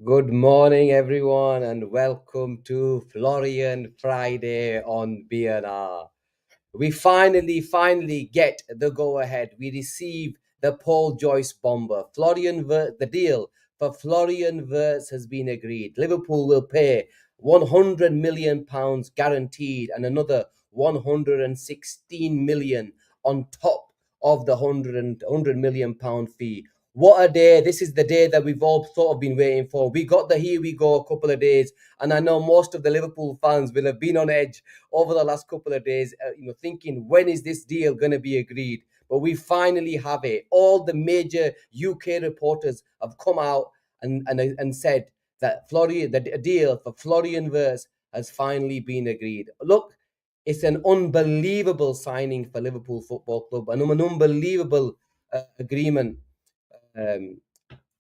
Good morning, everyone, and welcome to Florian Friday on BNR. We finally get the go ahead. We receive the Joyce Bomba. The deal for Florian Wirtz has been agreed. Liverpool will pay £100 million guaranteed and another 116 million on top of the £100 million fee. What a day. This is the day that we've all sort of been waiting for. We got the here we go a couple of days, and I know most of the Liverpool fans will have been on edge over the last couple of days, thinking, when is this deal going to be agreed? But we finally have it. All the major UK reporters have come out and said that the deal for Florian Wirtz has finally been agreed. Look, it's an unbelievable signing for Liverpool Football Club, and an unbelievable agreement um,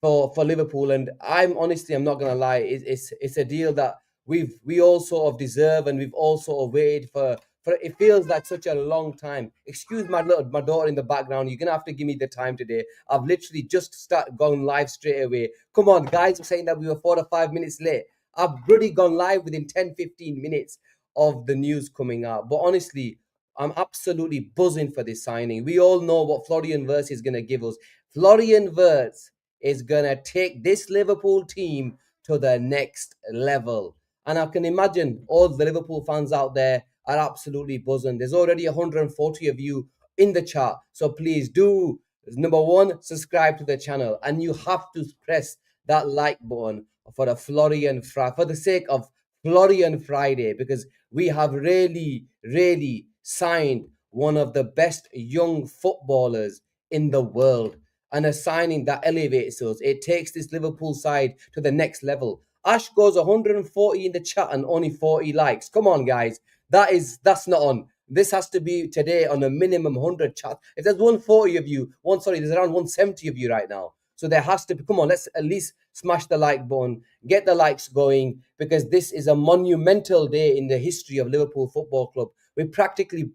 for Liverpool. And I'm not gonna lie, it's a deal that we all sort of deserve, and we've all sort of waited for. For it feels like such a long time. Excuse my daughter in the background. You're gonna have to give me the time today. I've literally just gone live straight away. Come on, guys, I'm saying that we were 4 to 5 minutes late. I've already gone live within 10-15 minutes of the news coming out. But honestly, I'm absolutely buzzing for this signing. We all know what Florian Wirtz is gonna give us. Florian Wirtz is going to take this Liverpool team to the next level. And I can imagine all the Liverpool fans out there are absolutely buzzing. There's already 140 of you in the chat. So please do, number one, subscribe to the channel. And you have to press that like button for the sake of Florian Friday, because we have really signed one of the best young footballers in the world, and a signing that elevates us. It takes this Liverpool side to the next level. Ash goes 140 in the chat and only 40 likes. Come on, guys. That's not on. This has to be today on a minimum 100 chat. If there's 140 of you, there's around 170 of you right now. So there has to be, come on, let's at least smash the like button, get the likes going, because this is a monumental day in the history of Liverpool Football Club. We practically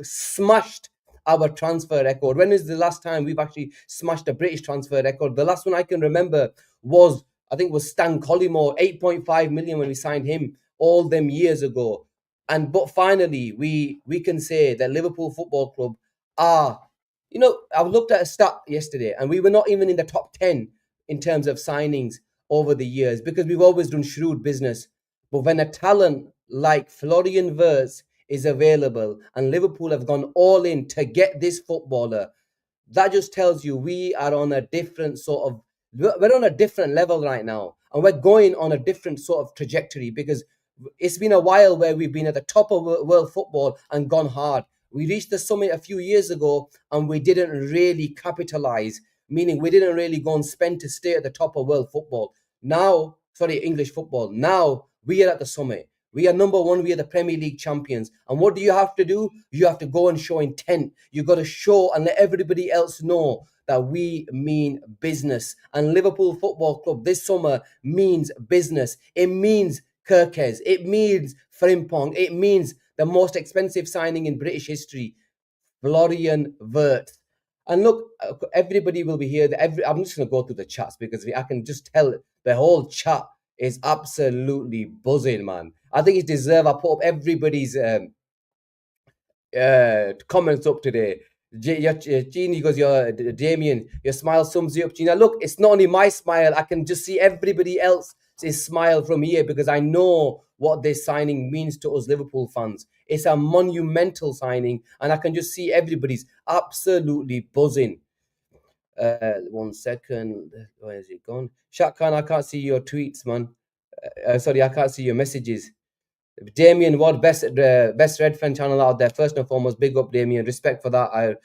smashed our transfer record. When is the last time we've actually smashed a British transfer record? The last one I can remember was, I think, was Stan Collymore, 8.5 million when we signed him all them years ago. But finally, we can say that Liverpool Football Club are, I looked at a stat yesterday, and we were not even in the top 10 in terms of signings over the years, because we've always done shrewd business. But when a talent like Florian Wirtz is available and Liverpool have gone all in to get this footballer, that just tells you we are on a different we're on a different level right now, and we're going on a different sort of trajectory, because it's been a while where we've been at the top of world football and gone hard. We reached the summit a few years ago and we didn't really capitalize, meaning we didn't really go and spend to stay at the top of world football. Now, sorry, English football. Now we are at the summit. We are number one. We are the Premier League champions. And what do you have to do? You have to go and show intent. You got to show and let everybody else know that we mean business. And Liverpool Football Club this summer means business. It means Kirkes. It means Frimpong. It means the most expensive signing in British history, Florian Wirtz. And look, everybody will be here. I'm just going to go through the chats, because I can just tell the whole chat is absolutely buzzing, man. I think it's deserved. I put up everybody's comments up today. Genie goes, Damien, your smile sums you up, Gina. Look, it's not only my smile. I can just see everybody else's smile from here, because I know what this signing means to us Liverpool fans. It's a monumental signing, and I can just see everybody's absolutely buzzing. 1 second. Where is it gone? Shaq Khan, I can't see your tweets, man. Sorry, I can't see your messages. Damien Ward, best Red fan channel out there. First and foremost, big up Damien. Respect for that.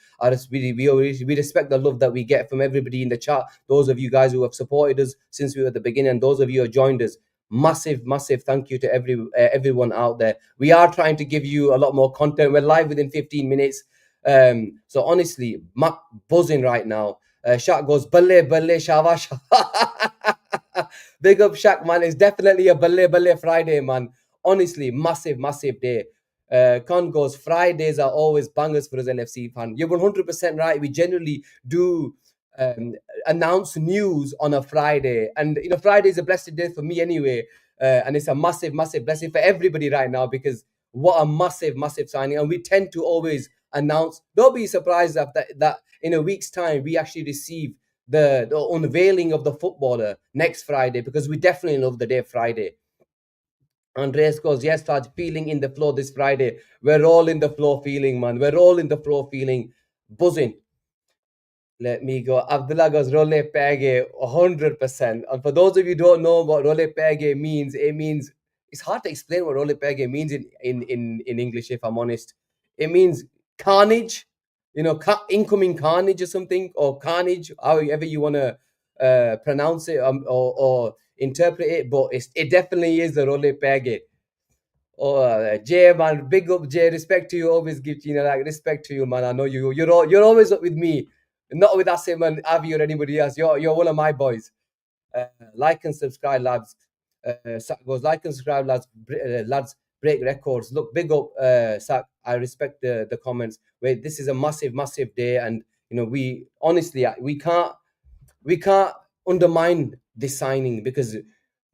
We respect the love that we get from everybody in the chat. Those of you guys who have supported us since we were at the beginning, and those of you who have joined us, massive thank you to everyone out there. We are trying to give you a lot more content. We're live within 15 minutes. So honestly, buzzing right now. Shaq goes, Balle Shava. Big up Shaq, man. It's definitely a Balle Friday, man. Honestly, massive day. Khan goes, Fridays are always bangers for us LFC fan. You're 100% right. We generally do um, announce news on a Friday. And Friday is a blessed day for me anyway, and it's a massive, massive blessing for everybody right now, because what a massive, massive signing. And we tend to always announce. Don't be surprised that in a week's time we actually receive the unveiling of the footballer next Friday, because we definitely love the day Friday. Andreas goes, yes, Taj, feeling in the floor this Friday. We're all in the floor feeling, man. We're all in the floor feeling, buzzing. Let me go. Abdullah goes, Role Pege, 100%. And for those of you who don't know what Role Pege means, it means, it's hard to explain what Role Pege means in English, if I'm honest. It means carnage, incoming carnage or something, or carnage, however you want to pronounce it, or interpret it. But it definitely is the Role Pege. Oh, Jay, man, big up, Jay. Respect to you. Always give respect to you, man. I know you're always up with me, not with Asim and Avi or anybody else. You're one of my boys. Like and subscribe, lads. Goes like and subscribe, lads. Lads break records. Look, big up, Sak. I respect the comments. Wait, this is a massive, massive day, and we honestly we can't undermine this signing, because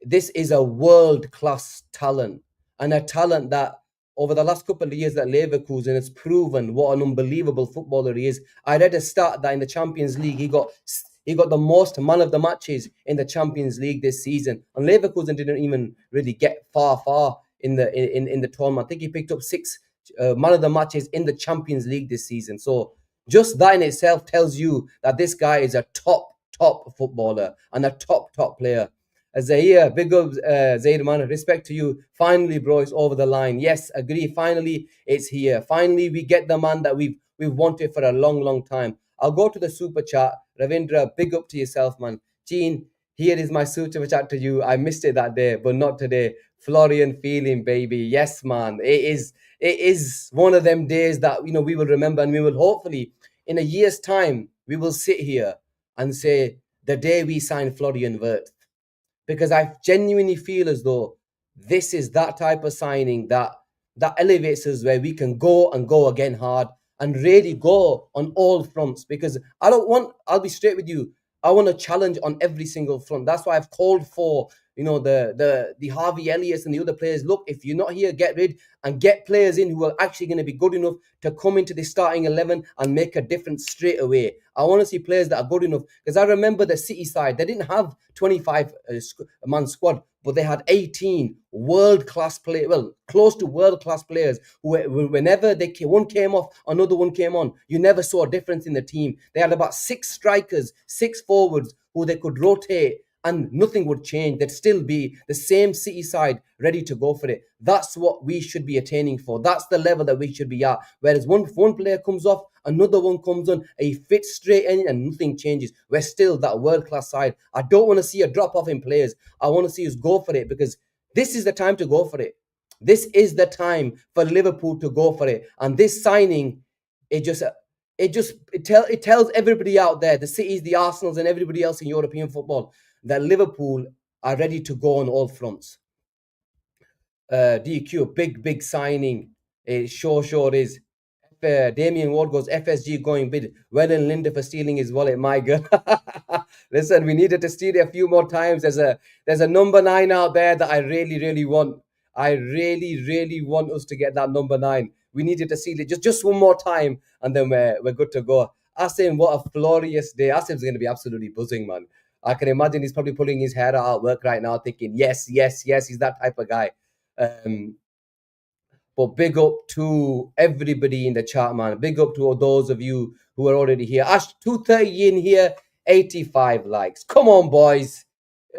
this is a world-class talent, and a talent that over the last couple of years that Leverkusen has proven what an unbelievable footballer he is. I read a stat that in the Champions League he got the most man of the matches in the Champions League this season, and Leverkusen didn't even really get far in the tournament. I think he picked up 6 man of the matches in the Champions League this season. So just that in itself tells you that this guy is a top footballer and a top player. Zaire, big up, Zaire, man. Respect to you. Finally, bro, it's over the line. Yes, agree. Finally, it's here. Finally, we get the man that we've wanted for a long time. I'll go to the super chat. Ravindra, big up to yourself, man. Gene, here is my super chat to you. I missed it that day, but not today. Florian feeling, baby. Yes, man. It is one of them days that we will remember, and we will hopefully in a year's time we will sit here and say the day we signed Florian Wirtz, because I genuinely feel as though this is that type of signing that elevates us, where we can go again hard and really go on all fronts. Because I'll be straight with you, I want to challenge on every single front. That's why I've called for the Harvey Elliots and the other players. Look, if you're not here, get rid and get players in who are actually going to be good enough to come into the starting 11 and make a difference straight away. I want to see players that are good enough, because I remember the City side, they didn't have 25 man squad, but they had 18 world-class players, well, close to world-class players, who whenever one came off, another one came on. You never saw a difference in the team. They had about 6 strikers, 6 forwards who they could rotate, and nothing would change. There'd still be the same City side ready to go for it. That's what we should be attaining for. That's the level that we should be at. Whereas one player comes off, another one comes on, he fits straight in and nothing changes. We're still that world-class side. I don't want to see a drop-off in players. I want to see us go for it, because this is the time to go for it. This is the time for Liverpool to go for it. And this signing, it tells everybody out there, the Cities, the Arsenals, and everybody else in European football, that Liverpool are ready to go on all fronts. DQ, big signing. It sure is. Damien Ward goes, FSG going bid. Well and Linda for stealing his wallet, my girl. Listen, we needed to steal it a few more times. There's a number 9 out there that I really want. I really want us to get that number 9. We needed to steal it just one more time, and then we're good to go. Asim, what a glorious day. Asim's going to be absolutely buzzing, man. I can imagine he's probably pulling his hair out at work right now, thinking, yes, he's that type of guy. But big up to everybody in the chat, man. Big up to all those of you who are already here. Ash, 230 in here, 85 likes. Come on, boys.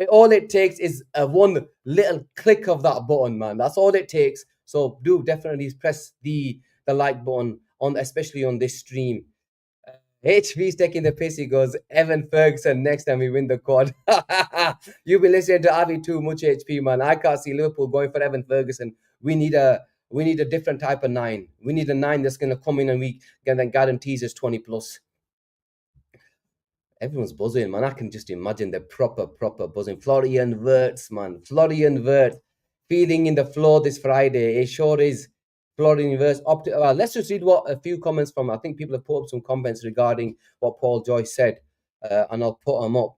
All it takes is one little click of that button, man. That's all it takes. So do definitely press the like button, especially on this stream. HV's taking the piss. He goes, Evan Ferguson next time we win the quad. You've been listening to Avi too much, HP, man. I can't see Liverpool going for Evan Ferguson. We need a different type of 9. We need a 9 that's going to come in and we then guarantees us 20 plus. Everyone's buzzing, man. I can just imagine the proper buzzing. Florian Wirtz, man. Florian Wirtz feeding in the floor this Friday. It sure is. Florian Wirtz. Let's just read what a few comments from. I think people have put up some comments regarding what Paul Joyce said. and I'll put them up.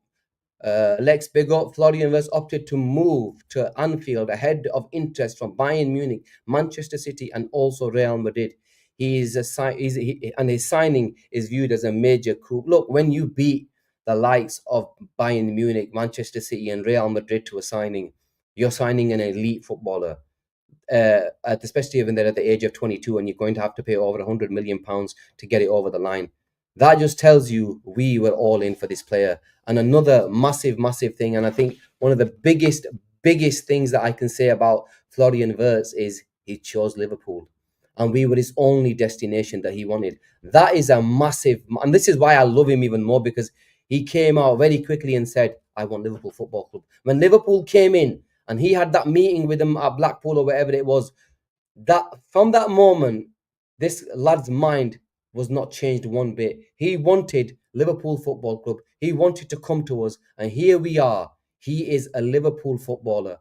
Lex big up. Florian Wirtz opted to move to Anfield ahead of interest from Bayern Munich, Manchester City, and also Real Madrid. And his signing is viewed as a major coup. Look, when you beat the likes of Bayern Munich, Manchester City, and Real Madrid to a signing, you're signing an elite footballer. Especially when they're at the age of 22 and you're going to have to pay over £100 million to get it over the line. That just tells you we were all in for this player. And another massive thing, and I think one of the biggest things that I can say about Florian Wirtz is he chose Liverpool. And we were his only destination that he wanted. That is a massive, and this is why I love him even more, because he came out very quickly and said, I want Liverpool Football Club. When Liverpool came in, and he had that meeting with them at Blackpool or wherever it was, that from that moment, this lad's mind was not changed one bit. He wanted Liverpool Football Club. He wanted to come to us, and here we are. He is a Liverpool footballer.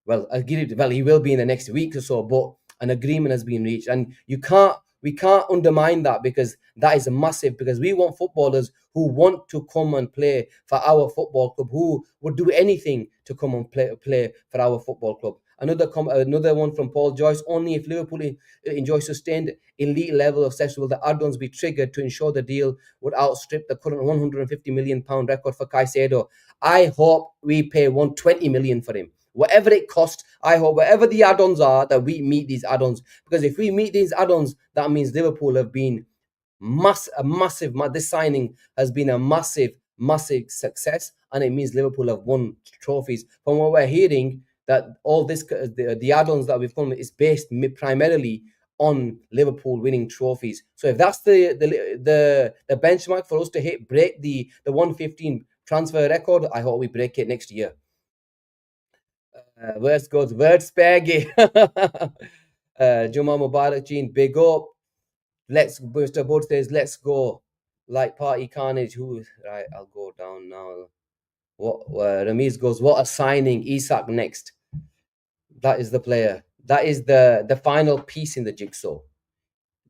Well, I'll give it. Well, he will be in the next week or so, but an agreement has been reached, and we can't undermine that, because that is massive. Because we want footballers who want to come and play for our football club, who would do anything to come and play for our football club. Another one from Paul Joyce. Only if Liverpool enjoys sustained elite level of success will the add-ons be triggered to ensure the deal would outstrip the current £150 million record for Caicedo. I hope we pay £120 million for him. Whatever it costs, I hope whatever the add-ons are, that we meet these add-ons. Because if we meet these add-ons, that means Liverpool have been massive. This signing has been a massive success, and it means Liverpool have won trophies. From what we're hearing, that all this the add-ons that we've come is based primarily on Liverpool winning trophies. So if that's the benchmark for us to break the 115 transfer record, I hope we break it next year. Worst goes Wirtz Spaggy. Juma Mubarak Jean, big up. Mr. Bud says, let's go. Like Party Carnage. Right, I'll go down now. Ramiz goes, what a signing. Isak next. That is the player. That is the final piece in the jigsaw.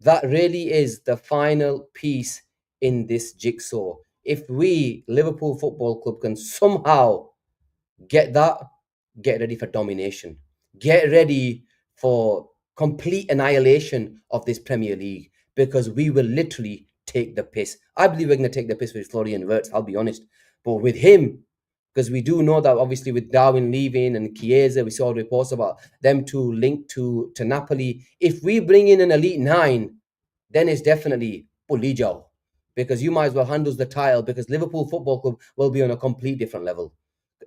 That really is the final piece in this jigsaw. If we, Liverpool Football Club, can somehow get ready for domination. Get ready for complete annihilation of this Premier League, because we will literally take the piss. I believe we're going to take the piss with Florian Wirtz, I'll be honest. But with him, because we do know that obviously with Darwin leaving and Chiesa, we saw reports about them two linked to Napoli. If we bring in an elite 9, then it's definitely Pulijo, because you might as well handle the title, because Liverpool Football Club will be on a complete different level.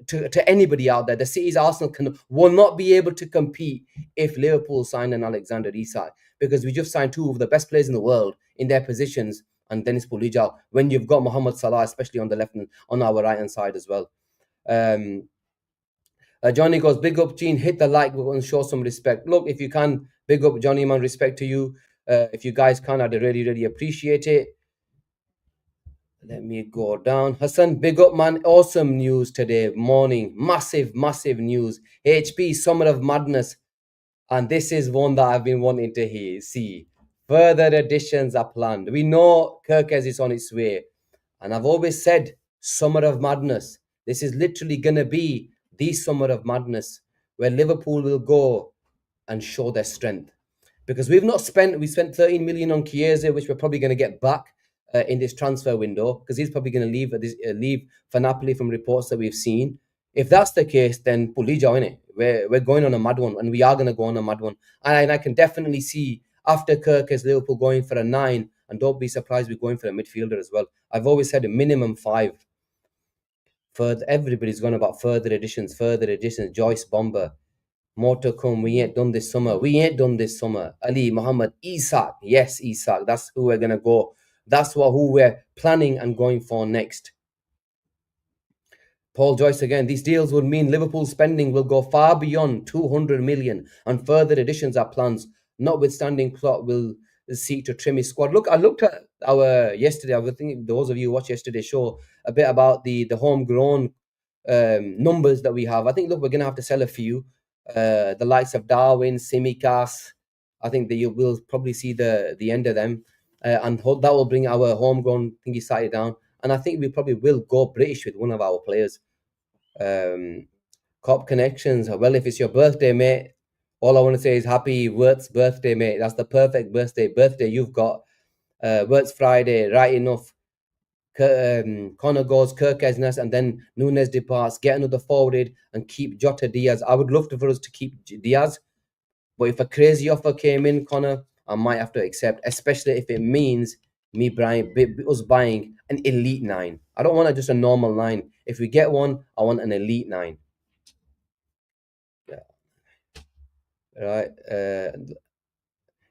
To anybody out there, the city's Arsenal will not be able to compete if Liverpool sign an Alexander Isak, because we just signed 2 of the best players in the world in their positions, and Dennis Pulijo, when you've got Mohamed Salah, especially on the left and on our right hand side as well. Johnny goes, big up Gene, hit the like button, show some respect. Look, if you can, big up Johnny, man, respect to you. If you guys can, I'd really appreciate it. Let me go down. Hassan, big up, man. Awesome news today morning. Massive news. HP, Summer of Madness. And this is one that I've been wanting to see. Further additions are planned. We know Kirkes is on its way. And I've always said, Summer of Madness. This is literally going to be the Summer of Madness, where Liverpool will go and show their strength. Because we spent 13 million on Chiesa, which we're probably going to get back in this transfer window, because he's probably going to leave for Napoli from reports that we've seen. If that's the case, then Pulijo, innit? We're going on a mad one, and we are going to go on a mad one. And I can definitely see after Kirkes, Liverpool going for a 9, and don't be surprised we're going for a midfielder as well. I've always said a minimum 5. Everybody's gone about further additions. Joyce, Bomba. More to come. We ain't done this summer. Ali, Muhammad, Isak. Yes, Isak. That's who we're going to go. That's who we're planning and going for next. Paul Joyce again. These deals would mean Liverpool's spending will go far beyond 200 million, and further additions are plans. Notwithstanding, Klopp will seek to trim his squad. Look, I looked at our yesterday. I think those of you who watched yesterday's show a bit about the homegrown numbers that we have. I think, look, we're going to have to sell a few. The likes of Darwin, Simicas. I think that you will probably see the end of them, and that will bring our homegrown thingy side down. and I think we probably will go British with one of our players. Cop connections. Well, if it's your birthday, mate, all I want to say is happy Wirtz birthday, mate. That's the perfect birthday you've got. Wirtz Friday, right enough. Connor goes, Kirk Esnes, and then Nunes departs. Get another forwarded and keep Jota Diaz. I would love for us to keep Diaz, but if a crazy offer came in, Connor, I might have to accept, especially if it means me buying us buying an elite 9. I don't want just a normal 9. If we get one, I want an elite 9. Yeah. Right.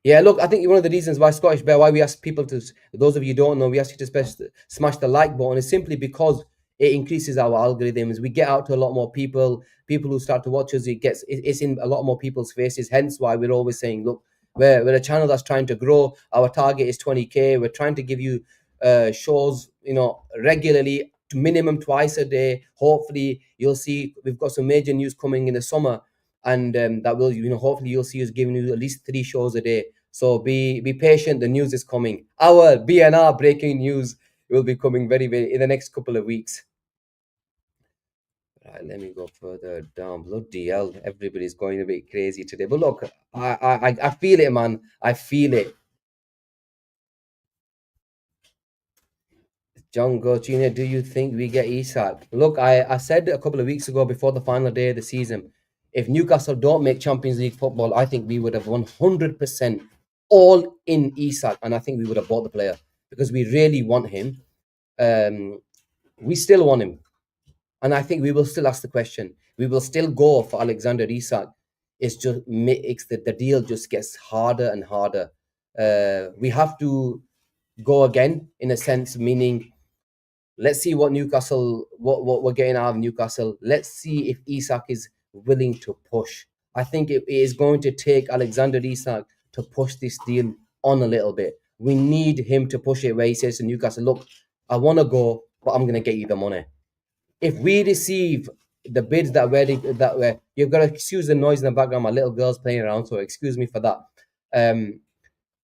Yeah, look, I think one of the reasons why Scottish Bear, why we ask people to, those of you who don't know, we ask you to smash the like button is simply because it increases our algorithms. We get out to a lot more people who start to watch us. It's in a lot more people's faces. Hence why we're always saying, look, we're a channel that's trying to grow. Our target is 20K. We're trying to give you shows, regularly, minimum twice a day. Hopefully, you'll see we've got some major news coming in the summer, and that will, hopefully you'll see us giving you at least 3 shows a day. So be patient. The news is coming. Our BNR breaking news will be coming very, very in the next couple of weeks. Right, let me go further down. Bloody hell, everybody's going a bit crazy today. But look, I feel it, man. I feel it. John Gojina, do you think we get Isak? Look, I said a couple of weeks ago before the final day of the season, if Newcastle don't make Champions League football, I think we would have 100% all in Isak, and I think we would have bought the player because we really want him. We still want him, and I think we will still ask the question. We will still go for Alexander Isak. It's just makes the deal just gets harder and harder. We have to go again in a sense, meaning let's see what Newcastle, what we're getting out of Newcastle. Let's see if Isak is willing to push. I think it is going to take Alexander Isak to push this deal on a little bit. We need him to push it where he says to Newcastle, look, I want to go, but I'm going to get you the money. If we receive the bids that were, you've got to excuse the noise in the background. My little girl's playing around, so excuse me for that.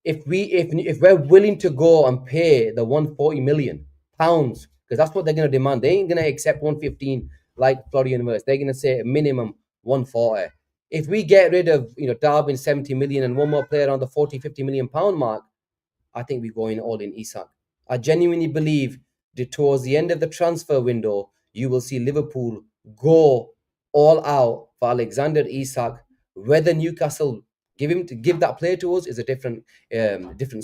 If we're willing to go and pay the 140 million pounds, because that's what they're going to demand, they ain't going to accept 115 like Florian Wirtz. They're going to say a minimum 140. If we get rid of Darwin 70 million and one more player on the 40-50 million pound mark, I think we're going all in Isak. I genuinely believe that towards the end of the transfer window, you will see Liverpool go all out for Alexander Isak. Whether Newcastle give that player to us is a different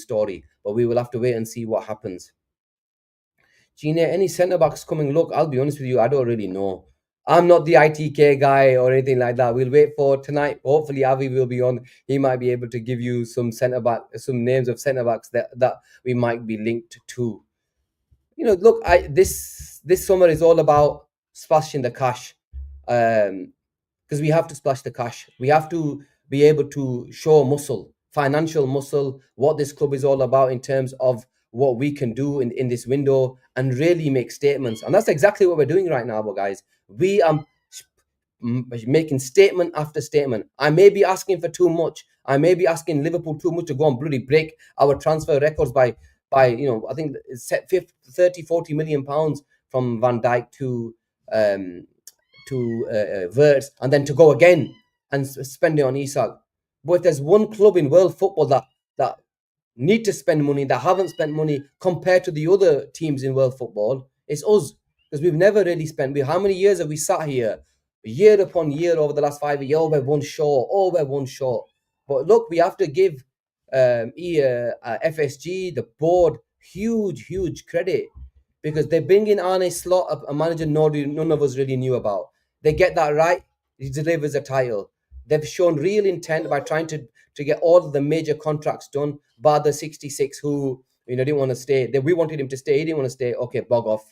story, but we will have to wait and see what happens. Gina, any centre backs coming? Look, I'll be honest with you, I don't really know. I'm not the ITK guy or anything like that. We'll wait for tonight. Hopefully, Avi will be on. He might be able to give you some names of centre backs that we might be linked to. Look, this summer is all about splashing the cash, because we have to splash the cash. We have to be able to show muscle, financial muscle, what this club is all about in terms of what we can do in this window and really make statements. And that's exactly what we're doing right now, guys. We are making statement after statement. I may be asking for too much. I may be asking Liverpool too much to go and bloody break our transfer records by I think it's set 30-40 million pounds from Van Dijk to Wirtz, and then to go again and spend it on Isak. But if there's one club in world football that need to spend money, that haven't spent money compared to the other teams in world football, it's us, because we've never really spent. How many years have we sat here, year upon year over the last 5 years? Oh, we're one short. But look, we have to give FSG, the board, huge credit, because they bring in Arne Slot, a manager none of us really knew about. They get that right, he delivers a title. They've shown real intent by trying to get all of the major contracts done, bar the 66 who didn't want to stay. We wanted him to stay, he didn't want to stay. Okay, bog off.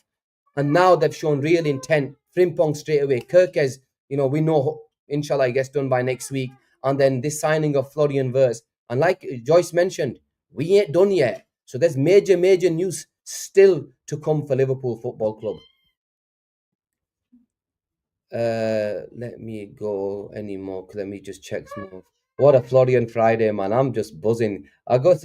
And now they've shown real intent. Frimpong straight away. Kirkes, we know, inshallah, he gets done by next week. And then this signing of Florian Wirtz. And like Joyce mentioned, we ain't done yet. So there's major news still to come for Liverpool Football Club. Let me go anymore. Let me just check some more. What a Florian Friday, man. I'm just buzzing. I got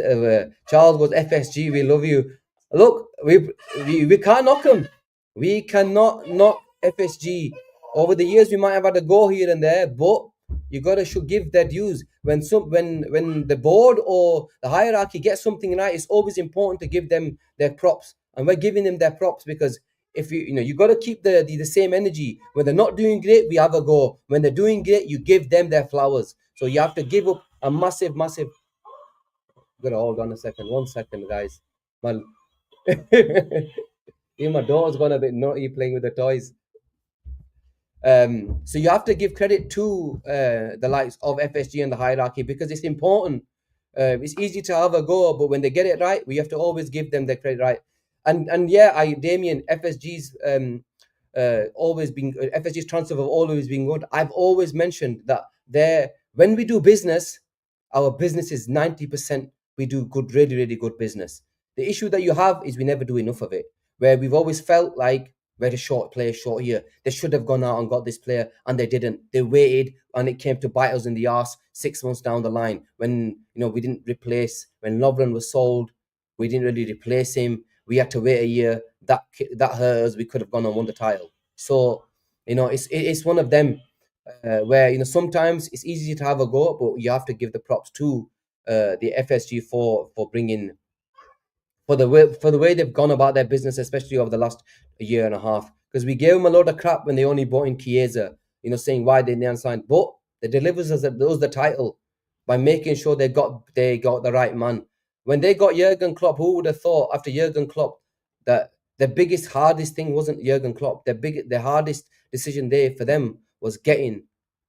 Charles goes, FSG, we love you. Look, we can't knock them. We cannot knock FSG. Over the years, we might have had a go here and there, but you gotta should give their dues. When the board or the hierarchy gets something right, it's always important to give them their props, and we're giving them their props because if you got to keep the same energy. When they're not doing great, we have a go. When they're doing great, you give them their flowers. So you have to give up a massive. Gotta hold on a second, 1 second, guys. My even my daughter's gone a bit naughty playing with the toys. So you have to give credit to the likes of FSG and the hierarchy because it's important. It's easy to have a go, but when they get it right, we have to always give them their credit right. And yeah, Damien, FSG's transfer have always been good. I've always mentioned that when we do business, our business is 90%. We do good, really, really good business. The issue that you have is we never do enough of it. Where we've always felt like very short player, short here. They should have gone out and got this player, and they didn't. They waited, and it came to bite us in the arse 6 months down the line when we didn't replace. When Lovren was sold, we didn't really replace him. We had to wait a year. That hurt us. We could have gone and won the title. So it's one of them where sometimes it's easy to have a go, but you have to give the props to the FSG for bringing for the way they've gone about their business, especially over the last year and a half. Because we gave them a lot of crap when they only bought in Chiesa, saying why they didn't sign. But they delivers us the title by making sure they got the right man. When they got Jurgen Klopp, who would have thought after Jurgen Klopp that the biggest hardest thing wasn't Jurgen Klopp. The hardest decision there for them was getting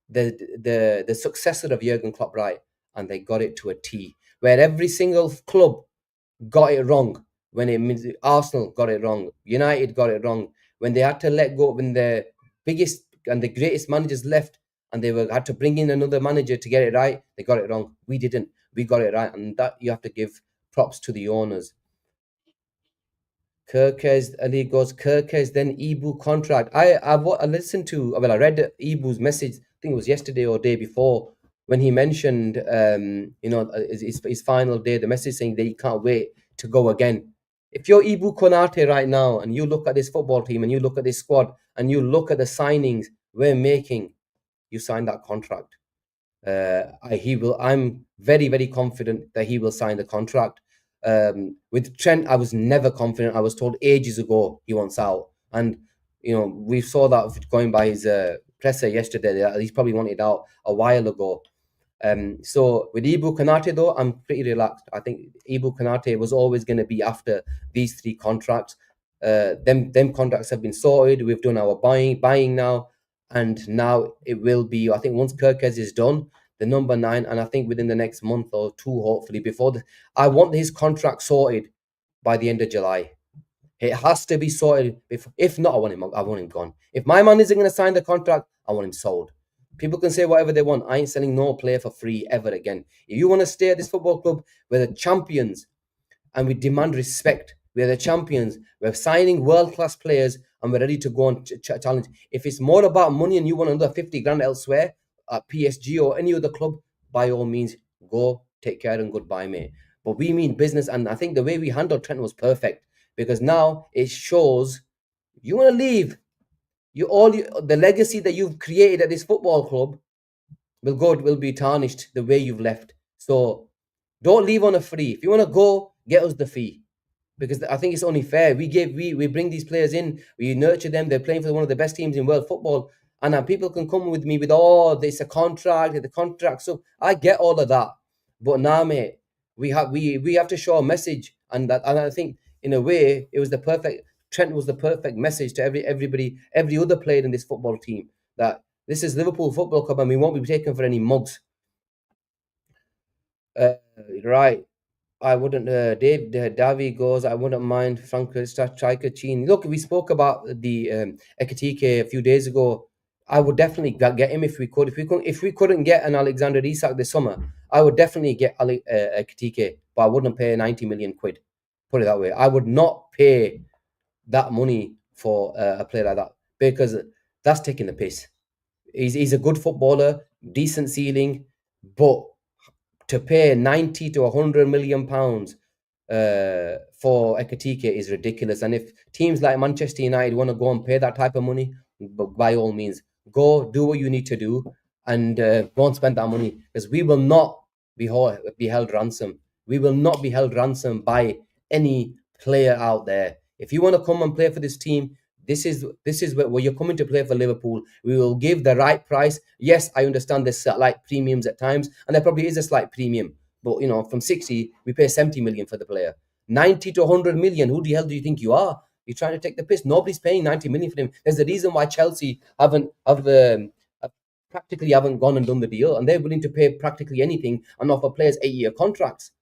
the successor of Jurgen Klopp right, and they got it to a T. Where every single club got it wrong when it means Arsenal got it wrong, United got it wrong when they had to let go when the biggest and the greatest managers left and had to bring in another manager to get it right. They got it wrong. We didn't. We got it right, and that you have to give props to the owners. Kirkes Ali goes Kirkes then Ibu contract. I listened to I read Ibu's message. I think it was yesterday or day before when he mentioned his final day. The message saying that he can't wait to go again. If you're Ibu Konate right now and you look at this football team and you look at this squad and you look at the signings we're making, you sign that contract. He will. I'm very, very confident that he will sign the contract. With Trent, I was never confident. I was told ages ago he wants out, and we saw that going by his presser yesterday. That he's probably wanted out a while ago. So with Ibu Konate though, I'm pretty relaxed. I think Ibu Konate was always going to be after these three contracts. Them contracts have been sorted. We've done our buying now, and now it will be. I think once Kirkes is done, the number 9, and I think within the next month or two, hopefully I want his contract sorted by the end of July. It has to be sorted. If not, I want him gone. If my man isn't going to sign the contract, I want him sold. People can say whatever they want. I ain't selling no player for free ever again. If you want to stay at this football club, we're the champions and we demand respect. We're the champions. We're signing world-class players and we're ready to go and challenge. If it's more about money and you want another 50 grand elsewhere at PSG or any other club, by all means, go, take care and goodbye, mate. But we mean business, and I think the way we handled Trent was perfect because now it shows you want to leave. The legacy that you've created at this football club will be tarnished the way you've left. So don't leave on a free. If you want to go, get us the fee. Because I think it's only fair. We bring these players in, we nurture them, they're playing for one of the best teams in world football. And people can come with me with it's a contract, the contract. So I get all of that. But now, mate, we have to show a message. And I think in a way Trent was the perfect message to everybody, every other player in this football team, that this is Liverpool Football Club and we won't be taken for any mugs. Right. I wouldn't. Davi goes. I wouldn't mind Frank striker Chin. Look, we spoke about the Ekatike a few days ago. I would definitely get him if we could. If we couldn't get an Alexander Isak this summer, I would definitely get Ekatike, but I wouldn't pay 90 million quid. Put it that way. I would not pay that money for a player like that because that's taking the piss. He's a good footballer, decent ceiling, but to pay 90 to 100 million pounds for Ekatike is ridiculous. And if teams like Manchester United want to go and pay that type of money, by all means, go do what you need to do and go and spend that money, because we will not be held ransom. We will not be held ransom by any player out there. If you want to come and play for this team, this is where you're coming to play for Liverpool. We will give the right price. Yes, I understand there's slight premiums at times, and there probably is a slight premium. But from 60, we pay 70 million for the player. 90 to 100 million. Who the hell do you think you are? You're trying to take the piss. Nobody's paying 90 million for him. There's a reason why Chelsea practically haven't gone and done the deal, and they're willing to pay practically anything and offer players 8-year contracts.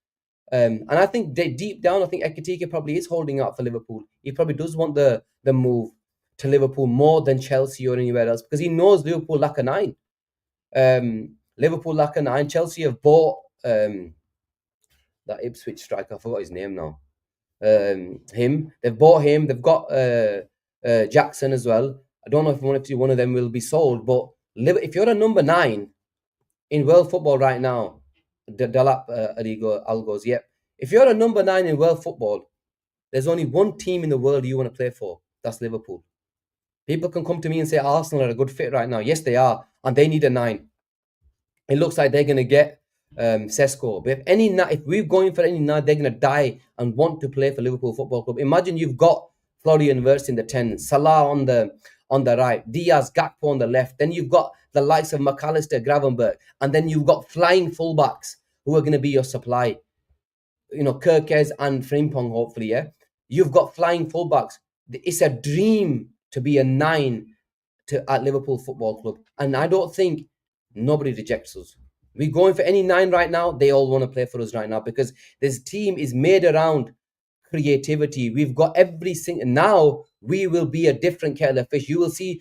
And I think deep down, I think Ekitike probably is holding out for Liverpool. He probably does want the move to Liverpool more than Chelsea or anywhere else, because he knows Liverpool lack a nine. Liverpool lack a nine. Chelsea have bought that Ipswich striker. I forgot his name now. Him. They've bought him. They've got Jackson as well. I don't know if one of them will be sold, but if you're a number 9 in world football right now, Dalap Algos, yep. If you're a number 9 in world football, there's only one team in the world you want to play for. That's Liverpool. People can come to me and say Arsenal are a good fit right now. Yes, they are, and they need a 9. It looks like they're going to get Sesko. But if we're going for any 9, they're going to die and want to play for Liverpool Football Club. Imagine you've got Florian Wirtz in the 10, Salah on the right, Diaz, Gakpo on the left. Then you've got the likes of McAllister, Gravenberg, and then you've got flying fullbacks who are going to be your supply. Kirkes and Frimpong, hopefully, yeah. You've got flying fullbacks. It's a dream to be a 9 at Liverpool Football Club, and I don't think nobody rejects us. We're going for any 9 right now. They all want to play for us right now, because this team is made around creativity. We've got everything. Now we will be a different kettle of fish. You will see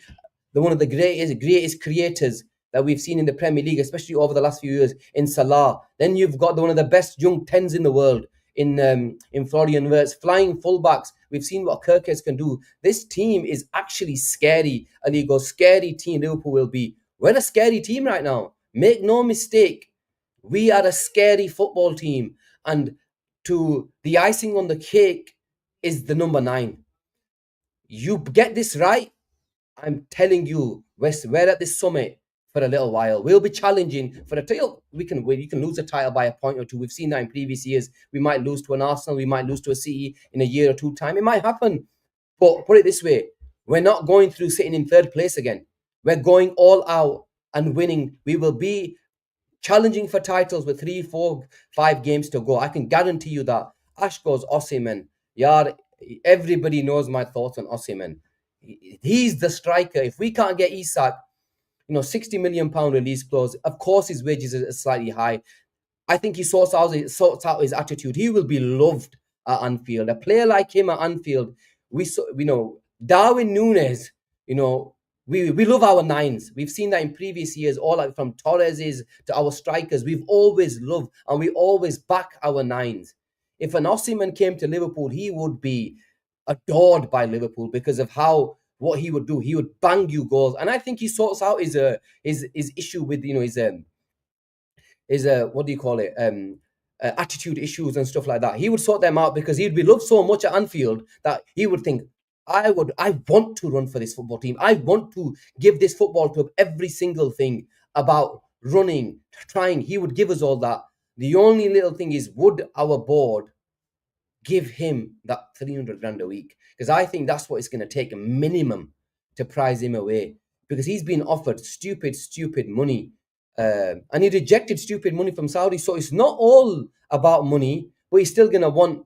one of the greatest creators that we've seen in the Premier League, especially over the last few years, in Salah. Then you've got one of the best young 10s in the world in Florian Wirtz, flying fullbacks. We've seen what Kirkes can do. This team is actually scary. Aligo, scary team Liverpool will be. We're a scary team right now. Make no mistake. We are a scary football team. And to the icing on the cake is the number 9. You get this right, I'm telling you, we're at this summit for a little while. We'll be challenging for a title. We can win. You can lose a title by a point or two. We've seen that in previous years. We might lose to an Arsenal. We might lose to a City in a year or two time. It might happen. But put it this way, we're not going through sitting in third place again. We're going all out and winning. We will be challenging for titles with 3, 4, 5 games to go. I can guarantee you that. Ash goes Osimhen. Yeah, everybody knows my thoughts on Osimhen. He's the striker. If we can't get Isak, £60 million release clause, of course his wages are slightly high. I think he sorts out his attitude. He will be loved at Anfield. A player like him at Anfield, we know Darwin Núñez, we love our 9s. We've seen that in previous years, all like from Torres's to our strikers. We've always loved and we always back our 9s. If an Osimhen came to Liverpool, he would be adored by Liverpool because of what he would do. He would bang you goals, and I think he sorts out his issue with his what do you call it attitude issues and stuff like that. He would sort them out because he'd be loved so much at Anfield that he would think, I want to run for this football team. I want to give this football club every single thing about running, trying. He would give us all that. The only little thing is, would our board give him that 300 grand a week? Because I think that's what it's going to take, a minimum, to prize him away, because he's been offered stupid money, and he rejected stupid money from Saudi. So it's not all about money, but he's still going to want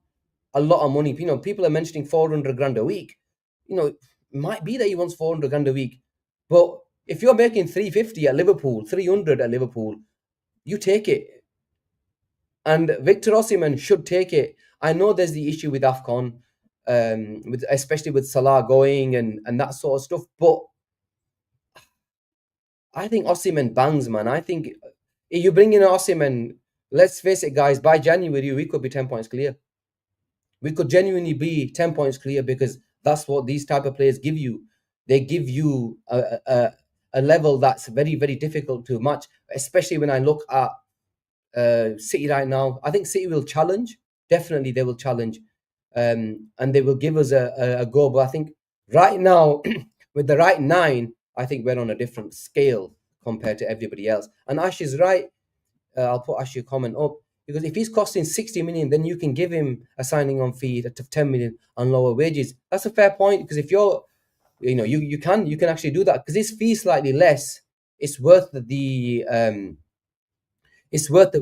a lot of money. People are mentioning 400 grand a week. It might be that he wants 400 grand a week, but if you're making 350 at Liverpool, 300 at Liverpool, you take it. And Victor Osimhen should take it. I know there's the issue with AFCON, especially with Salah going and that sort of stuff, but I think Osimhen bangs, man. I think if you bring in Osimhen, let's face it, guys, by January, we could be 10 points clear. We could genuinely be 10 points clear, because that's what these type of players give you. They give you a level that's very, very difficult to match, especially when I look at City right now. I think City will challenge, definitely they will challenge, and they will give us a go. But I think right now, with the right nine, I think we're on a different scale compared to everybody else. And Ash is right. I'll put Ash your comment up, because if he's costing 60 million, then you can give him a signing on fee of 10 million on lower wages. That's a fair point, because if you're, you can actually do that, because his fee is slightly less. It's worth the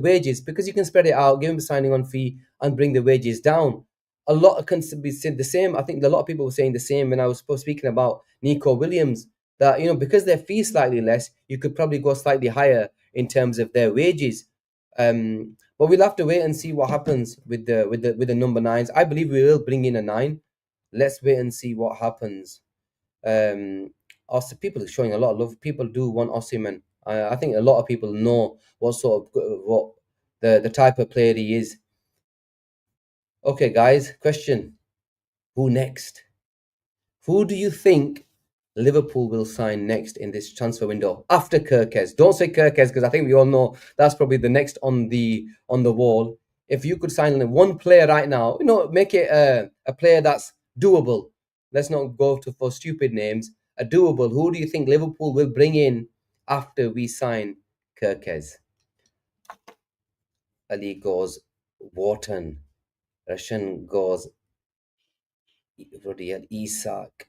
wages, because you can spread it out, give him a signing on fee, and bring the wages down. A lot can be said the same. I think a lot of people were saying the same when I was speaking about Nico Williams, that because their fee is slightly less, you could probably go slightly higher in terms of their wages. But we'll have to wait and see what happens with the number nines. I believe we will bring in a nine. Let's wait and see what happens. Also, people are showing a lot of love. People do want Asim, and I think a lot of people know what the type of player he is. Okay, guys, question: who next? Who do you think Liverpool will sign next in this transfer window after Kirkes? Don't say Kirkes, because I think we all know that's probably the next on the wall. If you could sign one player right now, make it a player that's doable. Let's not go for stupid names. A doable. Who do you think Liverpool will bring in after we sign Kirkes? Ali goes Wharton. Russian goes bloody hell, Isak,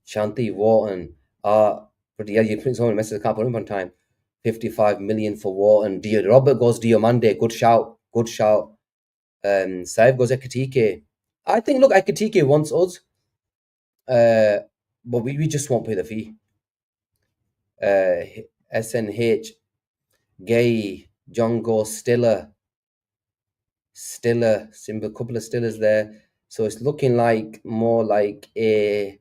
Shanti Wharton. Bloody hell, you put someone messages, can't put him on time. 55 million for Wharton. Robert goes Diomande. Good shout. Saif goes Ekatike. I think, look, Ekatike wants us, but we just won't pay the fee. SNH, Gay, John goes Stiller, simple couple of Stillers there. So it's looking like more like a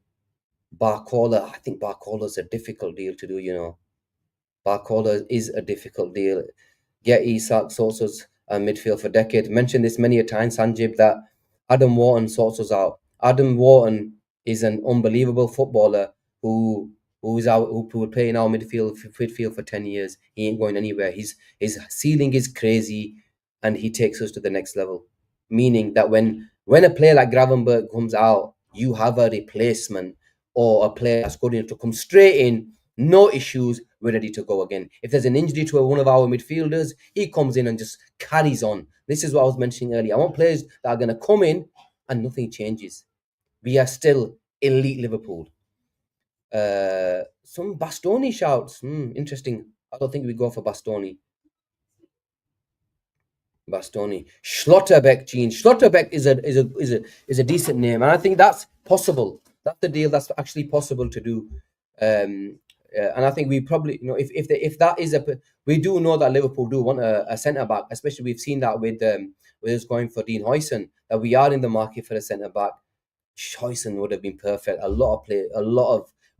Barcola. I think Barcola's a difficult deal to do. Barcola is a difficult deal. Get Isak sorts us a midfield for decades. Mentioned this many a time, Sanjib, that Adam Wharton sorts us out. Adam Wharton is an unbelievable footballer who would play in our midfield for 10 years. He ain't going anywhere. His ceiling is crazy, and he takes us to the next level. Meaning that when a player like Gravenberg comes out, you have a replacement or a player that's good enough to come straight in, no issues, we're ready to go again. If there's an injury to one of our midfielders, he comes in and just carries on. This is what I was mentioning earlier. I want players that are going to come in and nothing changes. We are still elite Liverpool. Some Bastoni shouts. Interesting. I don't think we go for Bastoni. Schlotterbeck, Gene. Schlotterbeck is a decent name, and I think that's possible. That's the deal that's actually possible to do. And I think we probably, if that is we do know that Liverpool do want a centre back, especially we've seen that with us going for Dean Huijsen, that we are in the market for a centre back. Huijsen would have been perfect.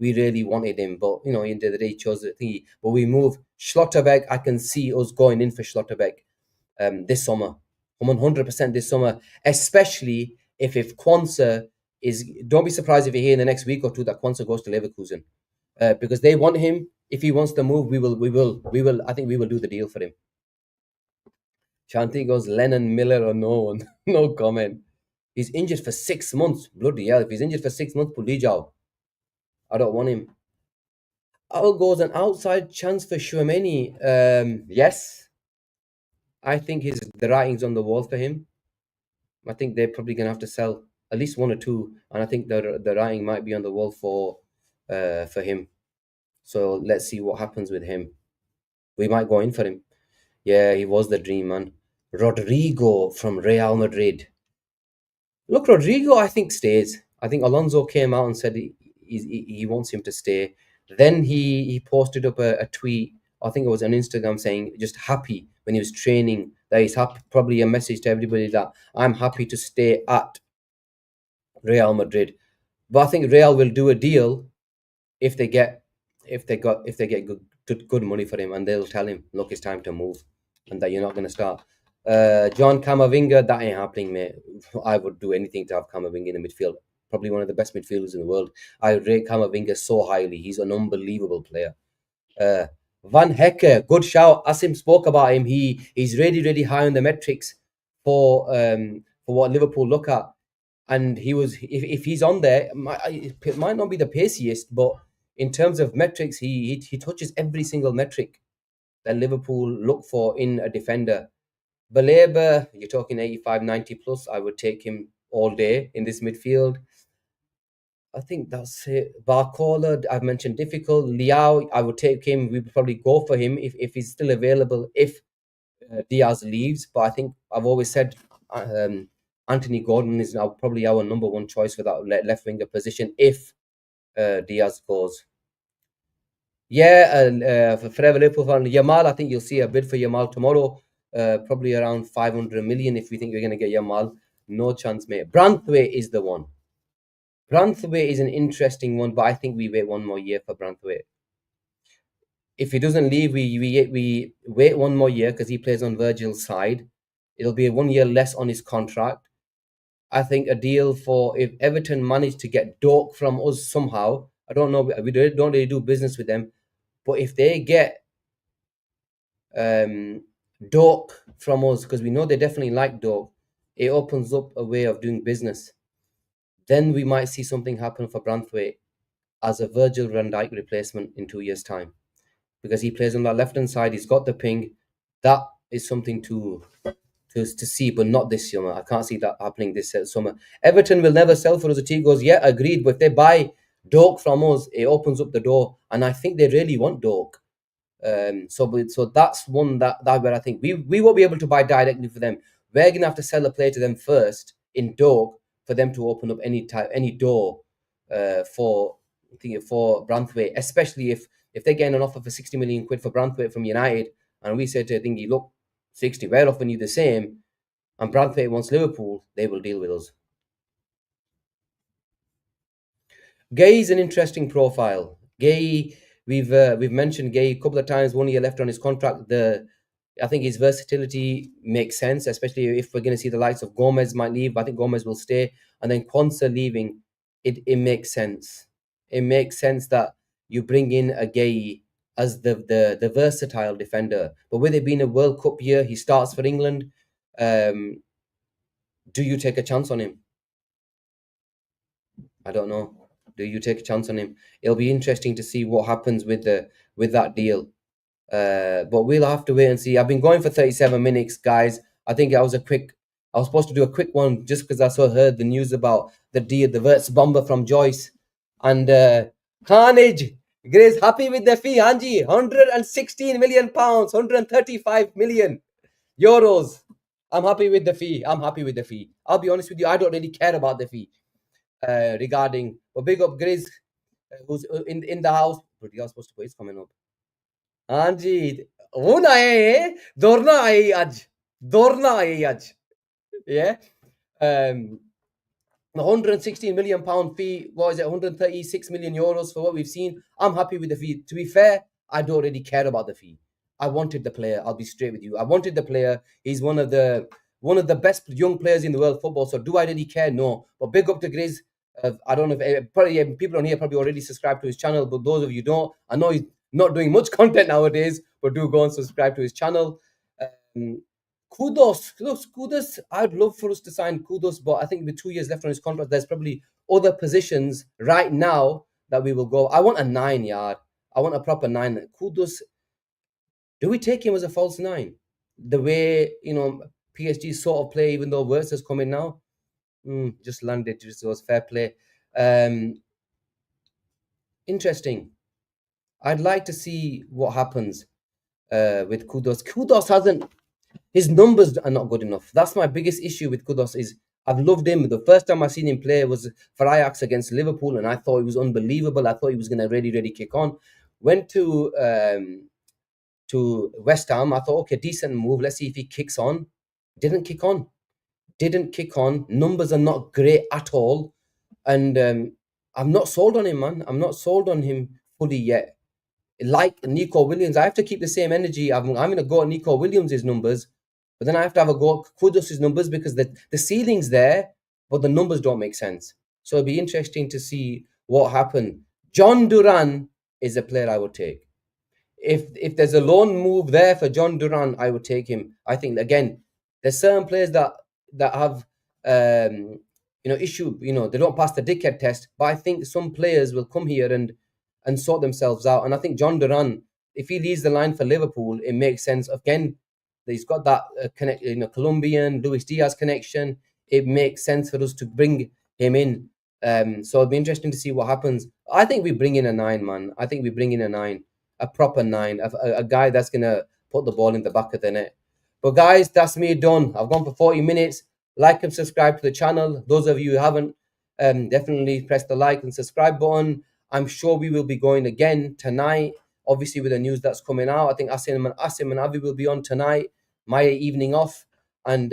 We really wanted him, but in the end of the day, he chose the thingy. But we move Schlotterbeck. I can see us going in for Schlotterbeck this summer. 100% this summer, especially if Kwanzaa is. Don't be surprised if you hear in the next week or two that Kwanzaa goes to Leverkusen, because they want him. If he wants to move, we will. I think we will do the deal for him. Shanti goes Lennon, Miller, or no one. No comment. He's injured for 6 months. Bloody hell! If he's injured for 6 months, Pulijao. I don't want him. Al goes an outside chance for Chouameni. Yes. I think the writing's on the wall for him. I think they're probably going to have to sell at least one or two, and I think the writing might be on the wall for him. So let's see what happens with him. We might go in for him. Yeah, he was the dream, man. Rodrigo from Real Madrid. Look, Rodrigo, I think stays. I think Alonso came out and said he wants him to stay. Then he posted up a tweet, I think it was on Instagram, saying just happy when he was training, that he's happy. Probably a message to everybody that I'm happy to stay at Real Madrid. But I think Real will do a deal if they get good money for him, and they'll tell him, look, it's time to move, and that you're not going to start. John Camavinga, that ain't happening, mate. I would do anything to have Camavinga in the midfield. Probably one of the best midfielders in the world. I rate Camavinga so highly. He's an unbelievable player. Van Hecke, good shout. Asim spoke about him. He's really, really high on the metrics for what Liverpool look at. And he was, if he's on there, it might not be the paciest, but in terms of metrics, he touches every single metric that Liverpool look for in a defender. Baleba, you're talking 85, 90 plus. I would take him all day in this midfield. I think that's it. Barcola, I've mentioned difficult. Liao, I would take him. We would probably go for him if he's still available, if Diaz leaves. But I think I've always said Anthony Gordon is now probably our number one choice for that left winger position if Diaz goes. Yeah, and for forever Liverpool fan, Yamal, I think you'll see a bid for Yamal tomorrow. Probably around 500 million if we think we're going to get Yamal. No chance, mate. Branthwaite is the one. Branthwaite is an interesting one, but I think we wait one more year for Branthwaite. If he doesn't leave, we wait one more year because he plays on Virgil's side. It'll be 1 year less on his contract. I think a deal for if Everton manage to get Dork from us somehow. I don't know. We don't really do business with them, but if they get Dork from us, because we know they definitely like Dork, it opens up a way of doing business. Then we might see something happen for Branthwaite as a Virgil van Dijk replacement in 2 years' time, because he plays on that left hand side. He's got the ping. That is something to see, but not this summer. I can't see that happening this summer. Everton will never sell for us. T goes, yeah, agreed. But if they buy Dork from us, it opens up the door, and I think they really want Dork. So that's one that where I think we won't be able to buy directly for them. We're gonna have to sell a player to them first in Dork for them to open up any door for Branthwaite, especially if they're getting an offer for 60 million quid for Branthwaite from United, and we said to Thingy, look, 60, we're offering you the same, and Branthwaite wants Liverpool, they will deal with us. Gay's an interesting profile. Gay, we've mentioned Gay a couple of times. 1 year left on his contract. I think his versatility makes sense, especially if we're going to see the likes of Gomez might leave. I think Gomez will stay, and then Quansah leaving. It makes sense. It makes sense that you bring in a Gay as the versatile defender. But with it being a World Cup year, he starts for England. Do you take a chance on him? I don't know. Do you take a chance on him? It'll be interesting to see what happens with that deal. But we'll have to wait and see. I've been going for 37 minutes, guys. I think I was supposed to do a quick one just because I heard the news about the deal, the Wirtz Bomba from Joyce. And Carnage, Grace, happy with the fee, Anji. 116 million pounds, 135 million euros. I'm happy with the fee. I'll be honest with you, I don't really care about the fee. Regarding, but big up Grizz, who's in the house. But you're supposed to put his comment up. Anji, una dorna aj. Yeah. 116 million pound fee. What is it? 136 million euros for what we've seen. I'm happy with the fee. To be fair, I don't really care about the fee. I wanted the player. I'll be straight with you. I wanted the player. He's one of the best young players in the world of football. So do I really care? No. But big up to Grizz. I don't know if probably people on here probably already subscribed to his channel, but those of you don't, I know he's not doing much content nowadays, but do go and subscribe to his channel. Kudos. I'd love for us to sign Kudos, but I think with 2 years left on his contract, there's probably other positions right now that we will go. I want a 9-yard. I want a proper 9. Kudos. Do we take him as a false 9? The way, PSG sort of play, even though Wirtz has come in now. Just landed, just was fair play. Interesting. I'd like to see what happens with Kudos. Kudos his numbers are not good enough. That's my biggest issue with Kudos. Is I've loved him. The first time I seen him play was for Ajax against Liverpool, and I thought he was unbelievable. I thought he was going to really, really kick on. Went to West Ham. I thought, okay, decent move. Let's see if he kicks on. Didn't kick on. Numbers are not great at all. And I'm not sold on him, man. I'm not sold on him fully yet. Like Nico Williams, I have to keep the same energy. I'm going to go at Nico Williams' numbers, but then I have to have a go at Kudus' numbers because the ceiling's there, but the numbers don't make sense. So it'll be interesting to see what happened. John Duran is a player I would take. If there's a loan move there for John Duran, I would take him. I think, again, There's certain players that have issue. They don't pass the dickhead test. But I think some players will come here and sort themselves out. And I think John Duran, if he leads the line for Liverpool, it makes sense. Again, he's got that connect, Colombian Luis Diaz connection. It makes sense for us to bring him in. So it'll be interesting to see what happens. I think we bring in a 9, man. I think we bring in a 9, a proper 9, a guy that's gonna put the ball in the back of the net. But guys, that's me done. I've gone for 40 minutes. Like and subscribe to the channel. Those of you who haven't, definitely press the like and subscribe button. I'm sure we will be going again tonight. Obviously, with the news that's coming out, I think Asim and Avi will be on tonight. My evening off, and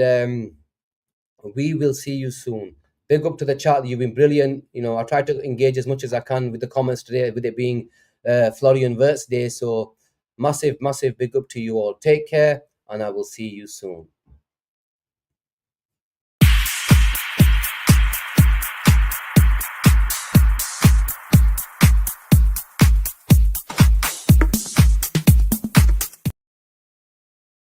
we will see you soon. Big up to the chat. You've been brilliant. I tried to engage as much as I can with the comments today, with it being Florian Wirtz Day. So massive big up to you all. Take care, and I will see you soon.